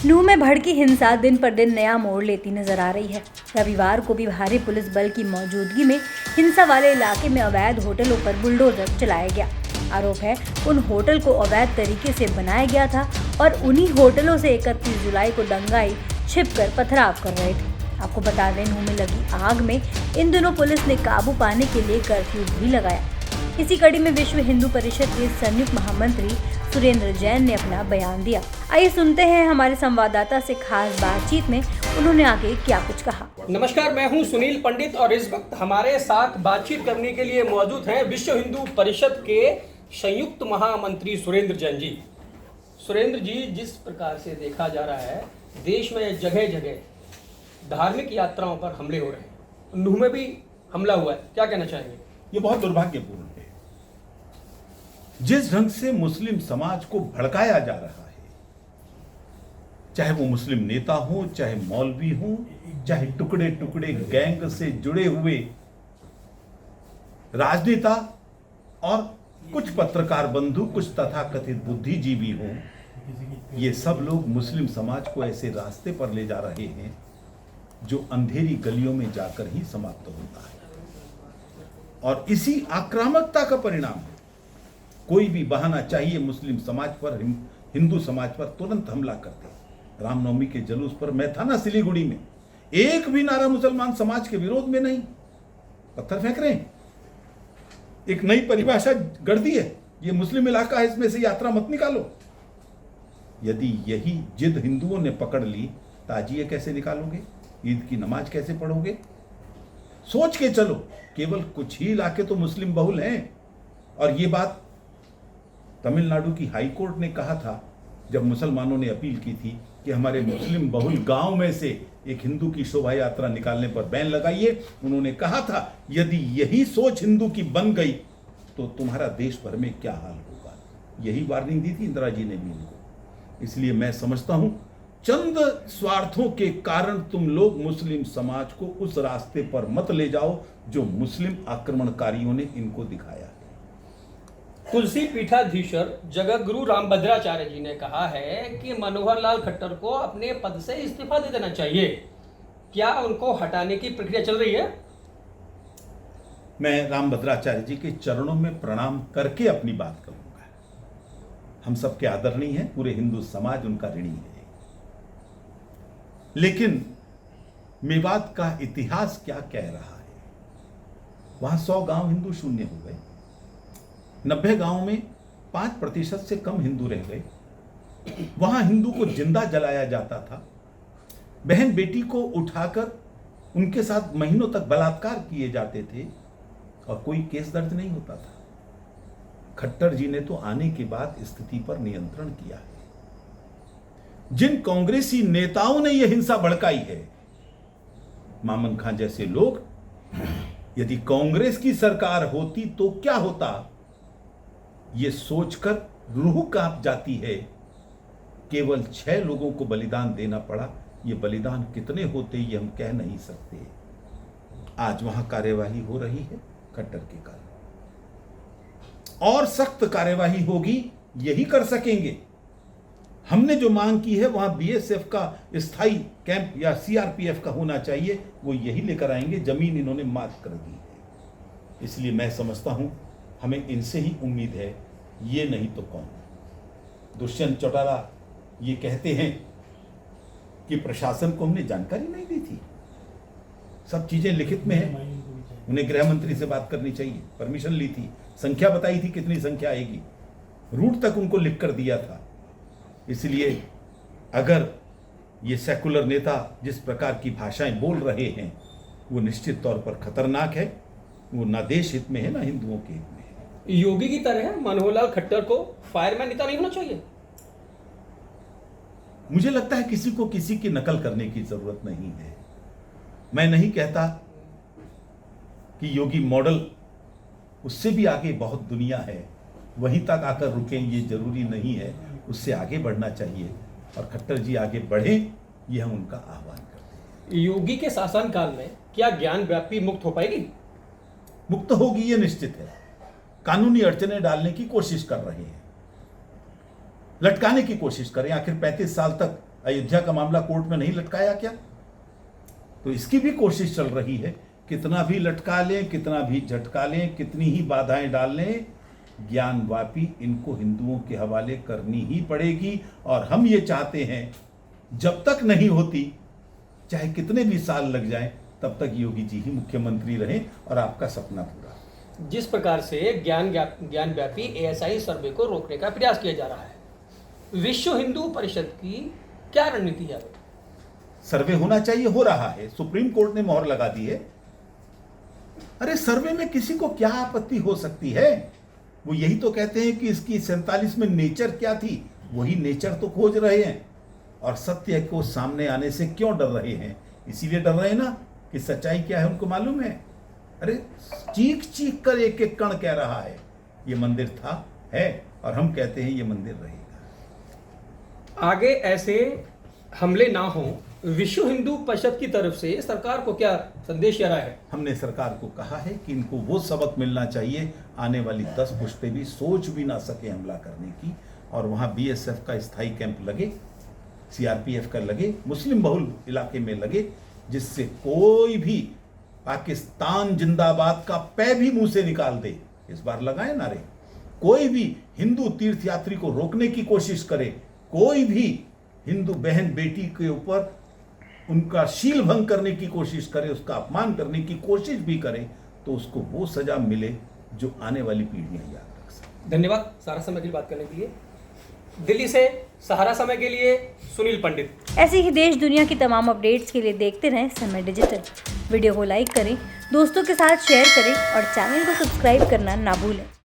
नूह में भड़की हिंसा दिन पर दिन नया मोड़ लेती नजर आ रही है। रविवार को भी भारी पुलिस बल की मौजूदगी में हिंसा वाले इलाके में अवैध होटलों पर बुलडोजर चलाया गया। आरोप है उन होटल को अवैध तरीके से बनाया गया था और उन्हीं होटलों से 31 जुलाई को दंगाई छिपकर पथराव कर रहे थे। आपको बता दें, नूह में लगी आग में इन दिनों पुलिस ने काबू पाने के लिए कर्फ्यू भी लगाया। इसी कड़ी में विश्व हिंदू परिषद के संयुक्त महामंत्री सुरेंद्र जैन ने अपना बयान दिया। आइए सुनते हैं हमारे संवाददाता से खास बातचीत में उन्होंने आगे क्या कुछ कहा। नमस्कार, मैं हूं सुनील पंडित और इस वक्त हमारे साथ बातचीत करने के लिए मौजूद हैं विश्व हिंदू परिषद के संयुक्त महामंत्री सुरेंद्र जैन जी। सुरेंद्र जी, जिस प्रकार से देखा जा रहा है देश में जगह जगह धार्मिक यात्राओं पर हमले हो रहे हैं, नूह में भी हमला हुआ है, क्या कहना चाहेंगे? ये बहुत दुर्भाग्यपूर्ण है। जिस ढंग से मुस्लिम समाज को भड़काया जा रहा है, चाहे वो मुस्लिम नेता हो, चाहे मौलवी हो, चाहे टुकड़े टुकड़े गैंग से जुड़े हुए राजनेता और कुछ पत्रकार बंधु, कुछ तथाकथित बुद्धिजीवी हो, ये सब लोग मुस्लिम समाज को ऐसे रास्ते पर ले जा रहे हैं जो अंधेरी गलियों में जाकर ही समाप्त होता है। और इसी आक्रामकता का परिणाम है। कोई भी बहाना चाहिए मुस्लिम समाज पर, हिंदू समाज पर तुरंत हमला करते। रामनवमी के जुलूस पर मैं था ना सिलीगुड़ी में, एक भी नारा मुसलमान समाज के विरोध में नहीं। पत्थर फेंक रहे हैं, एक नई परिभाषा गढ़ दी है, ये मुस्लिम इलाका है, इसमें से यात्रा मत निकालो। यदि यही जिद हिंदुओं ने पकड़ ली, ताजिए कैसे निकालोगे? ईद की नमाज कैसे पढ़ोगे? सोच के चलो, केवल कुछ ही इलाके तो मुस्लिम बहुल हैं। और ये बात तमिलनाडु की हाई कोर्ट ने कहा था जब मुसलमानों ने अपील की थी कि हमारे मुस्लिम बहुल गांव में से एक हिंदू की शोभा यात्रा निकालने पर बैन लगाइए। उन्होंने कहा था यदि यही सोच हिंदू की बन गई तो तुम्हारा देश भर में क्या हाल होगा। यही वार्निंग दी थी इंदिरा जी ने भी इनको। इसलिए मैं समझता हूं चंद स्वार्थों के कारण तुम लोग मुस्लिम समाज को उस रास्ते पर मत ले जाओ जो मुस्लिम आक्रमणकारियों ने इनको दिखाया है। तुलसी पीठाधीश्वर जगत गुरु रामभद्राचार्य जी ने कहा है कि मनोहर लाल खट्टर को अपने पद से इस्तीफा दे देना चाहिए। क्या उनको हटाने की प्रक्रिया चल रही है? मैं रामभद्राचार्य जी के चरणों में प्रणाम करके अपनी बात करूंगा। हम सबके आदरणीय हैं, पूरे हिंदू समाज उनका ऋणी है। लेकिन मेवात का इतिहास क्या कह रहा है? वहां 100 गांव हिंदू शून्य हो गए। 90 गांव में 5% से कम हिंदू रह गए। वहां हिंदू को जिंदा जलाया जाता था। बहन बेटी को उठाकर उनके साथ महीनों तक बलात्कार किए जाते थे और कोई केस दर्ज नहीं होता था। खट्टर जी ने तो आने के बाद स्थिति पर नियंत्रण किया है। जिन कांग्रेसी नेताओं ने यह हिंसा भड़काई है, मामन खां जैसे लोग, यदि कांग्रेस की सरकार होती तो क्या होता, यह सोचकर रूह कांप जाती है। केवल 6 लोगों को बलिदान देना पड़ा। यह बलिदान कितने होते ये हम कह नहीं सकते। आज वहां कार्यवाही हो रही है खट्टर के कारण, और सख्त कार्यवाही होगी, यही कर सकेंगे। हमने जो मांग की है वहां बीएसएफ का स्थायी कैंप या सीआरपीएफ का होना चाहिए, वो यही लेकर आएंगे। जमीन इन्होंने मार्क कर दी है। इसलिए मैं समझता हूं हमें इनसे ही उम्मीद है, ये नहीं तो कौन। दुष्यंत चौटाला ये कहते हैं कि प्रशासन को हमने जानकारी नहीं दी थी। सब चीजें लिखित में है। उन्हें गृह मंत्री से बात करनी चाहिए, परमिशन ली थी, संख्या बताई थी कितनी संख्या आएगी, रूट तक उनको लिख कर दिया था। इसलिए अगर ये सेकुलर नेता जिस प्रकार की भाषाएं बोल रहे हैं वो निश्चित तौर पर खतरनाक है। वो ना देश हित में है ना हिंदुओं के हित में है। योगी की तरह मनोहर लाल खट्टर को फायरमैन नेता नहीं होना चाहिए? मुझे लगता है किसी को किसी की नकल करने की जरूरत नहीं है। मैं नहीं कहता कि योगी मॉडल, उससे भी आगे बहुत दुनिया है, वहीं तक आकर रुकें ये जरूरी नहीं है। उससे आगे बढ़ना चाहिए और खट्टर जी आगे बढ़े, यह हम उनका आह्वान करते हैं। योगी के शासनकाल में क्या ज्ञान व्यापी मुक्त हो पाएगी? मुक्त होगी, ये निश्चित है। कानूनी अड़चने डालने की कोशिश कर रहे हैं, लटकाने की कोशिश करें। आखिर 35 साल तक अयोध्या का मामला कोर्ट में नहीं लटकाया क्या? तो इसकी भी कोशिश चल रही है, कितना भी लटका लें, कितना भी झटका लें, कितनी ही बाधाएं डाल लें, ज्ञानवापी इनको हिंदुओं के हवाले करनी ही पड़ेगी। और हम ये चाहते हैं जब तक नहीं होती, चाहे कितने भी साल लग जाएं, तब तक योगी जी ही मुख्यमंत्री रहें और आपका सपना पूरा। जिस प्रकार से ज्ञानव्यापी एएसआई सर्वे को रोकने का प्रयास किया जा रहा है, विश्व हिंदू परिषद की क्या रणनीति है? सर्वे होना चाहिए, हो रहा है, सुप्रीम कोर्ट ने मोहर लगा दी है। अरे सर्वे में किसी को क्या आपत्ति हो सकती है? वो यही तो कहते हैं कि इसकी 47 में नेचर क्या थी, वही नेचर तो खोज रहे हैं। और सत्य को सामने आने से क्यों डर रहे हैं? इसीलिए डर रहे हैं ना कि सच्चाई क्या है उनको मालूम है। अरे चीख चीख कर एक एक कण कह रहा है ये मंदिर था, है, और हम कहते हैं ये मंदिर रहेगा। आगे ऐसे हमले ना हो, विश्व हिंदू परिषद की तरफ से सरकार को क्या संदेश आ रहा है? हमने सरकार को कहा है कि इनको वो सबक मिलना चाहिए, आने वाली 10 पुश्तें भी सोच भी ना सके हमला करने की, और वहाँ बीएसएफ का स्थायी कैंप लगे, सीआरपीएफ का लगे, मुस्लिम बहुल इलाके में लगे, जिससे कोई भी पाकिस्तान जिंदाबाद का पै भी मुंह से निकाल दे। इस बार लगाए नारे, कोई भी हिंदू तीर्थयात्री को रोकने की कोशिश करे, कोई भी हिंदू बहन बेटी के ऊपर उनका शील भंग करने की कोशिश करे, उसका अपमान करने की कोशिश भी करे, तो उसको वो सजा मिले जो आने वाली पीढ़ियां याद रख सकें। धन्यवाद सहारा समय के लिए बात करने के लिए। दिल्ली से सहारा समय के लिए सुनील पंडित। ऐसी ही देश दुनिया की तमाम अपडेट्स के लिए देखते रहें समय डिजिटल। वीडियो को लाइक करें, दोस्तों के साथ शेयर करें और चैनल को सब्सक्राइब करना ना भूलें।